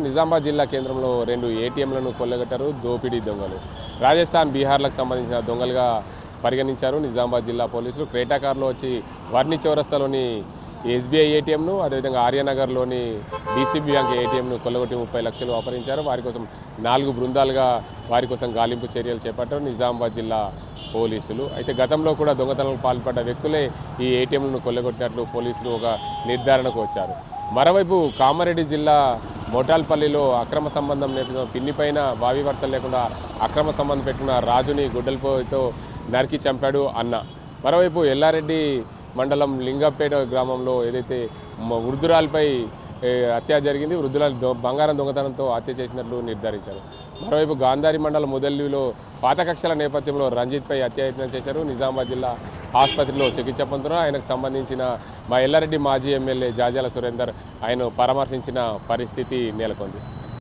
నిజామాబాద్ జిల్లా కేంద్రంలో 2 ఏటీఎంలను కొల్లగొట్టారు దోపిడీ దొంగలు. రాజస్థాన్, బీహార్లకు సంబంధించిన దొంగలుగా పరిగణించారు నిజామాబాద్ జిల్లా పోలీసులు. క్రేటా కారులో వచ్చి వర్ణి చౌరస్తాలోని ఎస్బీఐ ఏటీఎంను, అదేవిధంగా ఆర్యనగర్లోని డీసీబీ బ్యాంక్ ఏటీఎంను కొల్లగొట్టి 30 లక్షలు అపహరించారు. వారి కోసం 4 బృందాలుగా వారి కోసం గాలింపు చర్యలు చేపట్టారు నిజామాబాద్ జిల్లా పోలీసులు. అయితే గతంలో కూడా దొంగతనాలకు పాల్పడ్డ వ్యక్తులే ఈ ఏటీఎంలను కొల్లగొట్టినట్లు పోలీసులు ఒక నిర్ధారణకు వచ్చారు. మరోవైపు కామారెడ్డి జిల్లా మోటాల్పల్లిలో అక్రమ సంబంధం నేపథ్యంలో పిన్నిపైన వావి వరుసలు లేకుండా అక్రమ సంబంధం పెట్టుకున్న రాజుని గుడ్డలపోతో నరికి చంపాడు అన్న. మరోవైపు ఎల్లారెడ్డి మండలం లింగంపేట గ్రామంలో ఏదైతే వృద్ధురాలపై హత్య జరిగింది, వృద్ధురాలు బంగారం దొంగతనంతో హత్య చేసినట్లు నిర్ధారించారు. మరోవైపు గాంధారి మండలం ముదల్లిలో పాత కక్షల నేపథ్యంలో రంజిత్పై హత్యాయత్నం చేశారు. నిజామాబాద్ జిల్లా ఆసుపత్రిలో చికిత్స పొందుతున్నారు. ఆయనకు సంబంధించిన మా ఎల్లారెడ్డి మాజీ ఎమ్మెల్యే జాజాల సురేందర్ ఆయన పరామర్శించిన పరిస్థితి నెలకొంది.